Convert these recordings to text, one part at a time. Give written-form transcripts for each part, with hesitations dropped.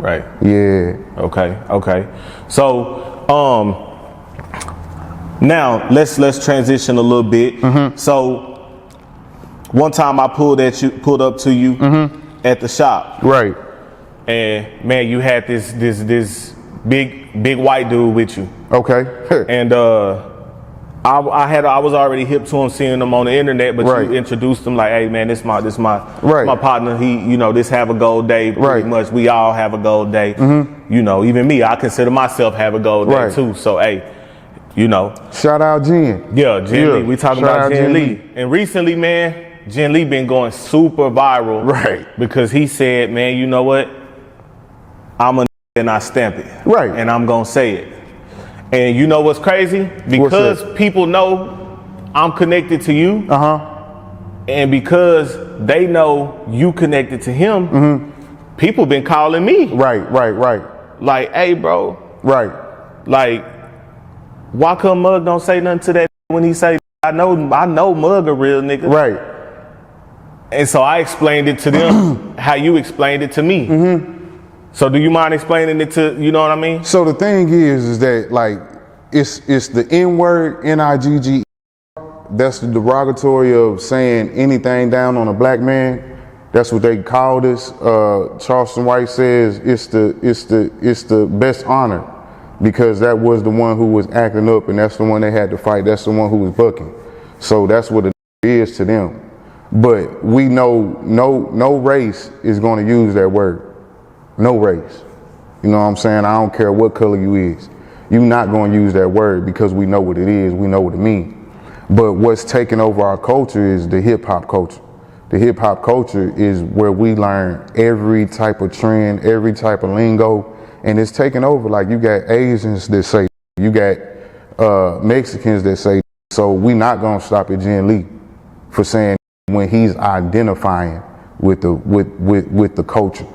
Right. Yeah. Okay. So, now let's transition a little bit. So, one time I pulled up to you at the shop. Right. And man, you had this big white dude with you. Okay. And I was already hip to him, seeing him on the internet, but you introduced him like, hey man, this my my partner. He, this have a gold day. Pretty much, we all have a gold day. Even me, I consider myself have a gold day too. So hey, shout out Ginn. Yeah, Ginn Lee. We talking about Ginn Lee. And recently, man, Ginn Lee been going super viral. Right. Because he said, man, you know what? I'm a and I stamp it. Right. And I'm gonna say it. And you know what's crazy? Because people know I'm connected to you. And because they know you connected to him, people been calling me. Right. Like, hey bro. Right. Like, why come Mug don't say nothing to that when he say, I know Mug a real nigga. Right. And so I explained it to them how you explained it to me. So do you mind explaining it to, you know what I mean? So the thing is that like, it's the N-word, N-I-G-G. That's the derogatory of saying anything down on a black man. That's what they call this. Charleston White says it's the best honor because that was the one who was acting up and that's the one they had to fight. That's the one who was bucking. So that's what it is to them. But we know no race is going to use that word. No race. You know what I'm saying? I don't care what color you is. You're not going to use that word because we know what it is. We know what it means. But what's taking over our culture is the hip hop culture. The hip hop culture is where we learn every type of trend, every type of lingo, and it's taking over. Like you got Asians that say, you got Mexicans that say. So we not going to stop at Ginn Lee for saying when he's identifying with the culture.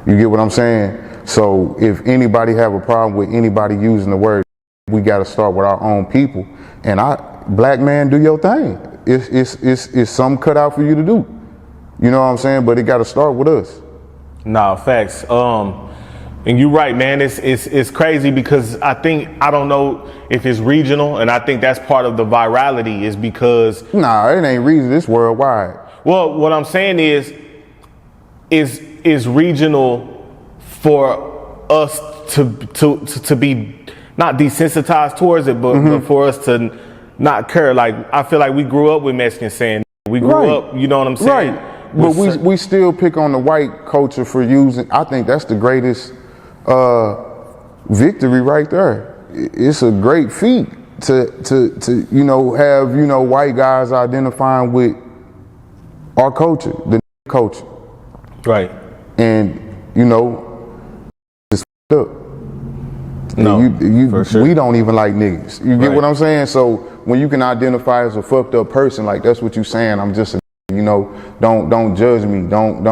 You get what I'm saying? So if anybody have a problem with anybody using the word, we got to start with our own people. And black man, do your thing. It's something cut out for you to do. You know what I'm saying? But it got to start with us. Nah, facts. And you're right, man. It's crazy because I don't know if it's regional, and I think that's part of the virality is because. Nah, it ain't regional. It's worldwide. Well, what I'm saying is regional for us to be not desensitized towards it, but for us to not care. Like I feel like we grew up with Mexicans saying we grew up. You know what I'm saying? Right. But we still pick on the white culture for using. I think that's the greatest victory right there. It's a great feat to have white guys identifying with our culture, the culture. Right. And it's up. No, for sure. We don't even like niggas. You get what I'm saying? So when you can identify as a fucked up person, like that's what you saying. I'm just don't judge me. Don't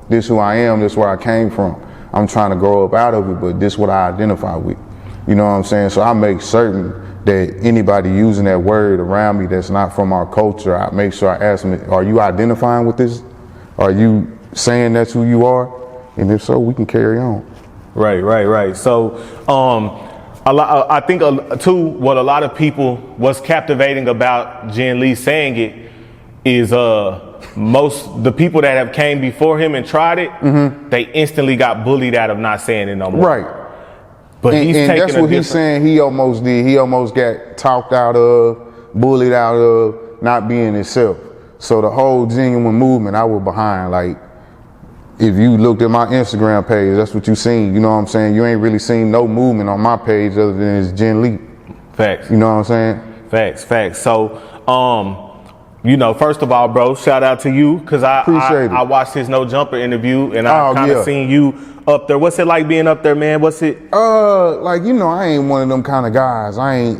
this who I am, this where I came from. I'm trying to grow up out of it, but this what I identify with. You know what I'm saying? So I make certain that anybody using that word around me that's not from our culture, I make sure I ask them, are you identifying with this? Are you saying that's who you are? And if so, we can carry on. Right. So, I think too, what a lot of people, what's captivating about Ginn Lee saying it is, most the people that have came before him and tried it, they instantly got bullied out of not saying it no more. Right. But and that's what he's saying. He almost did. He almost got talked out of, bullied out of not being himself. So the whole genuine movement, I was behind. Like, if you looked at my Instagram page, that's what you seen. You know what I'm saying? You ain't really seen no movement on my page other than it's Ginn Lee. Facts. You know what I'm saying? Facts. So, first of all, bro, shout out to you because I watched his No Jumper interview and I kind of seen you up there. What's it like being up there, man? What's it? I ain't one of them kind of guys. I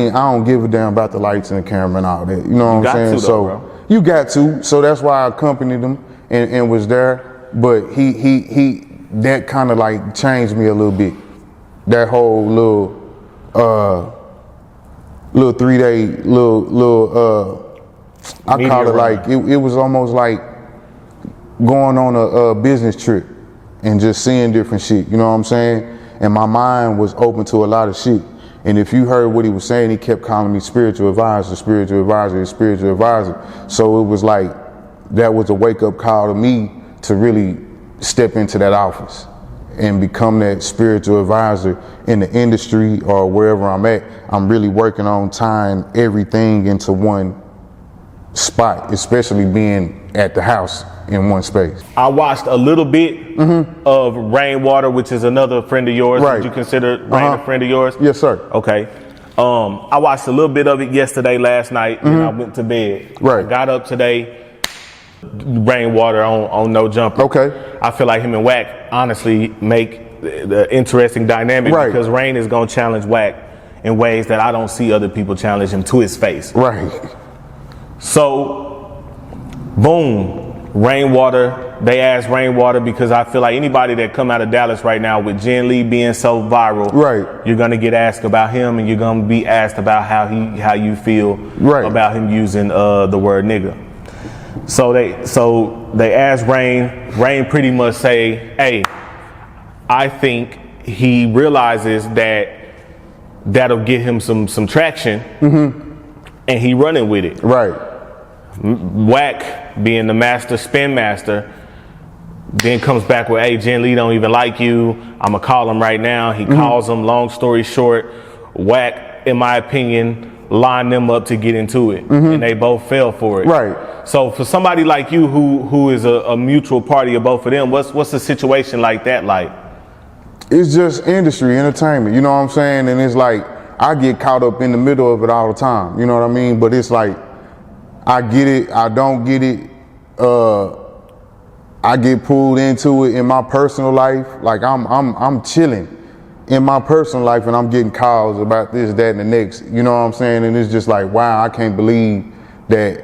don't give a damn about the lights and the camera and all that. You know what I'm saying? Bro. You got to. So that's why I accompanied him and was there. But he that kind of like changed me a little bit. That whole little 3-day I call it like it was almost like going on a business trip. and just seeing different shit, you know what I'm saying? And my mind was open to a lot of shit. And if you heard what he was saying, he kept calling me spiritual advisor, spiritual advisor, spiritual advisor. So it was like, that was a wake up call to me to really step into that office and become that spiritual advisor in the industry or wherever I'm at. I'm really working on tying everything into one spot, especially being at the house in one space. I watched a little bit of Rainwater, which is another friend of yours. Right. Would you consider Rain a friend of yours? Yes, sir. Okay. I watched a little bit of it yesterday, last night, and I went to bed. Right. I got up today, Rainwater on No Jumper. Okay. I feel like him and Wack honestly make the interesting dynamic because Rain is going to challenge Wack in ways that I don't see other people challenge him to his face. Right. So, boom, Rainwater. They asked Rainwater because I feel like anybody that come out of Dallas right now with Ginn Lee being so viral, you're gonna get asked about him, and you're gonna be asked about how you feel about him using the word nigga. So they asked Rain. Rain pretty much say, "Hey, I think he realizes that that'll get him some traction, and he running with it." Right. Wack, being the master spin master, then comes back with, "Hey, Ginn Lee don't even like you. I'ma call him right now." He calls him. Long story short, Wack, in my opinion, lined them up to get into it, and they both fell for it. Right. So for somebody like you, who is a mutual party of both of them, what's a situation like that like? It's just industry, entertainment. You know what I'm saying? And it's like I get caught up in the middle of it all the time. You know what I mean? But it's like I get it, I don't get it. I get pulled into it in my personal life. Like I'm chilling in my personal life, and I'm getting calls about this, that, and the next. You know what I'm saying? And it's just like, wow, I can't believe that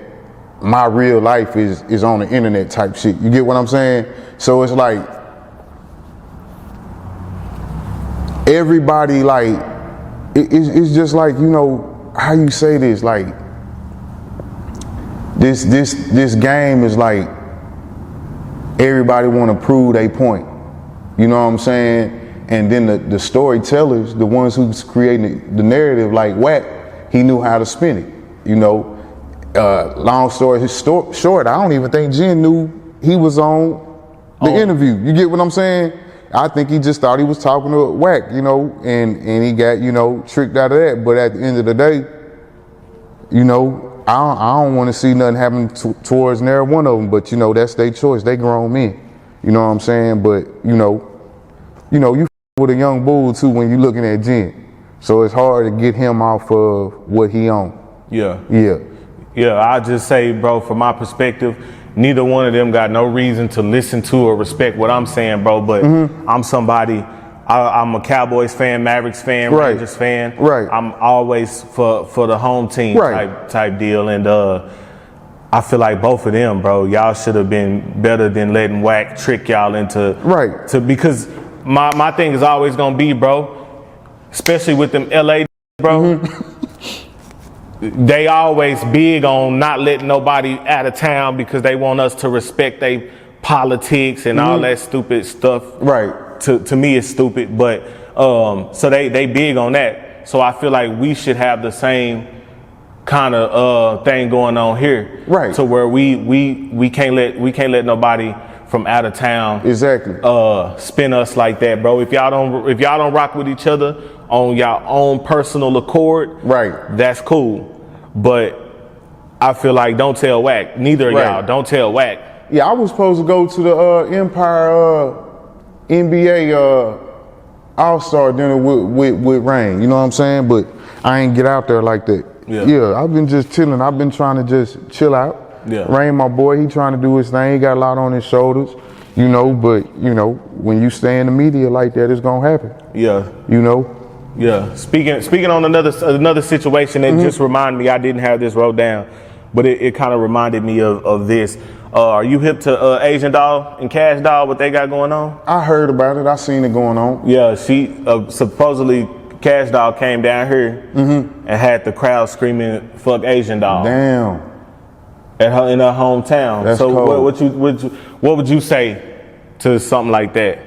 my real life is on the internet type shit. You get what I'm saying? So it's like everybody, like it's just like, you know, how you say this, like this game is like everybody want to prove their point. You know what I'm saying? And then the storytellers, the ones who's creating the narrative, like Wack, he knew how to spin it. You know, long story short, I don't even think Ginn knew he was on the interview. You get what I'm saying? I think he just thought he was talking to Wack, you know, and he got, you know, tricked out of that. But at the end of the day, you know, I don't want to see nothing happen towards near one of them. But, you know, that's their choice. They grown men. You know what I'm saying? But, you know, you with a young bull too when you're looking at Ginn. So it's hard to get him off of what he on. Yeah. Yeah. I just say, bro, from my perspective, neither one of them got no reason to listen to or respect what I'm saying, bro. But I'm somebody. I'm a Cowboys fan, Mavericks fan, Rangers fan. Right. I'm always for the home team type deal, and I feel like both of them, bro, y'all should have been better than letting Wack trick y'all into because my thing is always gonna be, bro, especially with them LA, bro. They always big on not letting nobody out of town because they want us to respect their politics and all that stupid stuff. To me, it's stupid, but so they big on that. So I feel like we should have the same kind of thing going on here, to where we can't let nobody from out of town spin us like that, bro. If y'all don't rock with each other on y'all own personal accord, that's cool. But I feel like don't tell Wack. Neither of y'all. Don't tell Wack. Yeah, I was supposed to go to the Empire NBA All-Star dinner with Rain. You know what I'm saying? But I ain't get out there like that. Yeah, I've been just chilling. I've been trying to just chill out. Rain, my boy, he trying to do his thing. He got a lot on his shoulders, you know, but, you know, when you stay in the media like that, it's going to happen. You know? Speaking on another situation that just reminded me, I didn't have this wrote down, but it kind of reminded me of this. Are you hip to Asian Doll and Cash Doll, what they got going on? I heard about it. I seen it going on. Yeah, she supposedly Cash Doll came down here and had the crowd screaming "fuck Asian Doll." Damn. In her hometown. That's so cold. What would you say to something like that?